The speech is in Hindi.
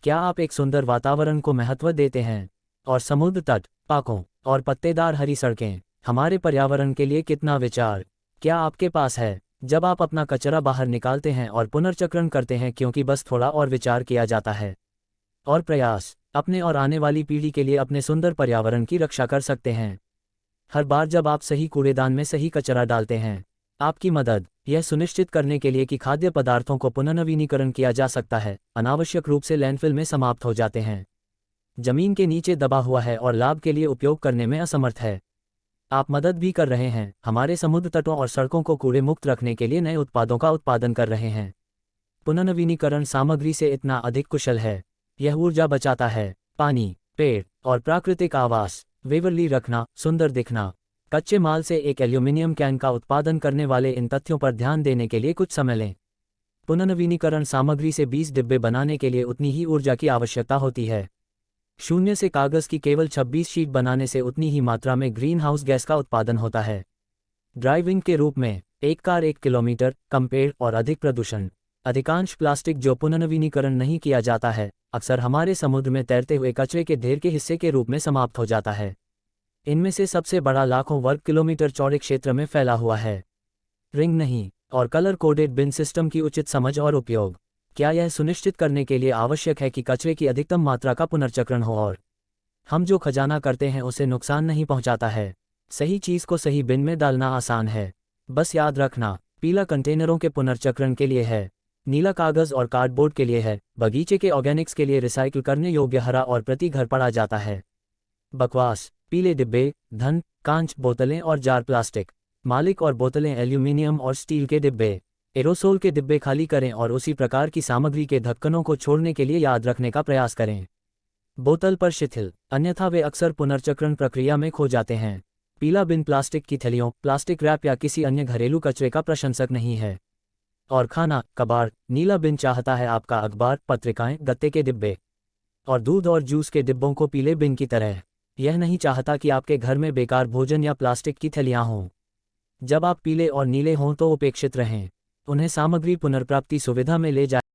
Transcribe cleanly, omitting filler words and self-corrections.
क्या आप एक सुंदर वातावरण को महत्व देते हैं? और समुद्र तट, पार्कों और पत्तेदार हरी सड़कें हमारे पर्यावरण के लिए कितना विचार क्या आपके पास है? जब आप अपना कचरा बाहर निकालते हैं और पुनर्चक्रण करते हैं, क्योंकि बस थोड़ा और विचार किया जाता है और प्रयास, अपने और आने वाली पीढ़ी के लिए अपने सुंदर पर्यावरण की रक्षा कर सकते हैं। हर बार जब आप सही कूड़ेदान में सही कचरा डालते हैं, आपकी मदद यह सुनिश्चित करने के लिए कि खाद्य पदार्थों को पुनर्नवीनीकरण किया जा सकता है, अनावश्यक रूप से लैंडफिल में समाप्त हो जाते हैं, जमीन के नीचे दबा हुआ है और लाभ के लिए उपयोग करने में असमर्थ है। आप मदद भी कर रहे हैं, हमारे समुद्र तटों और सड़कों को कूड़े मुक्त रखने के लिए नए उत्पादों का उत्पादन कर रहे हैं। पुनर्नवीनीकरण सामग्री से इतना अधिक कुशल है। यह ऊर्जा बचाता है, पानी, पेड़ और प्राकृतिक आवास, वेवरली रखना, सुंदर दिखना। कच्चे माल से एक एल्यूमिनियम कैन का उत्पादन करने वाले इन तथ्यों पर ध्यान देने के लिए कुछ समय लें। पुनर्नवीनीकरण सामग्री से 20 डिब्बे बनाने के लिए उतनी ही ऊर्जा की आवश्यकता होती है। शून्य से कागज की केवल 26 शीट बनाने से उतनी ही मात्रा में ग्रीन हाउस गैस का उत्पादन होता है। ड्राइविंग के रूप में एक कार 1 किलोमीटर, कम पेड़ और अधिक प्रदूषण। अधिकांश प्लास्टिक जो पुनर्नवीनीकरण नहीं किया जाता है, अक्सर हमारे समुद्र में तैरते हुए कचरे के ढेर के हिस्से के रूप में समाप्त हो जाता है। इनमें से सबसे बड़ा लाखों वर्ग किलोमीटर चौड़े क्षेत्र में फैला हुआ है। रिंग नहीं और कलर कोडेड बिन सिस्टम की उचित समझ और उपयोग क्या यह सुनिश्चित करने के लिए आवश्यक है कि कचरे की अधिकतम मात्रा का पुनर्चक्रण हो और हम जो खजाना करते हैं उसे नुकसान नहीं पहुंचाता है। सही चीज को सही बिन में डालना आसान है। बस याद रखना, पीला कंटेनरों के पुनर्चक्रण के लिए है, नीला कागज और कार्डबोर्ड के लिए है, बगीचे के ऑर्गेनिक्स के लिए रिसाइकिल करने योग्य हरा और प्रति घर पड़ा जाता है। बकवास, पीले डिब्बे, धन, कांच, बोतलें और जार प्लास्टिक, मालिक और बोतलें एल्यूमिनियम और स्टील के डिब्बे, एरोसोल के डिब्बे खाली करें और उसी प्रकार की सामग्री के ढक्कनों को छोड़ने के लिए याद रखने का प्रयास करें। बोतल पर शिथिल, अन्यथा वे अक्सर पुनर्चक्रण प्रक्रिया में खो जाते हैं। पीला बिन प्लास्टिक की थैलियों, प्लास्टिक रैप या किसी अन्य घरेलू कचरे का प्रशंसक नहीं है। और खाना, कबाड़, नीला बिन चाहता है आपका अखबार, पत्रिकाएं, गत्ते के डिब्बे और दूध और जूस के डिब्बों को पीले बिन की तरह। यह नहीं चाहता कि आपके घर में बेकार भोजन या प्लास्टिक की थैलियां हों। जब आप पीले और नीले हों तो उपेक्षित रहें, उन्हें सामग्री पुनर्प्राप्ति सुविधा में ले जाएं।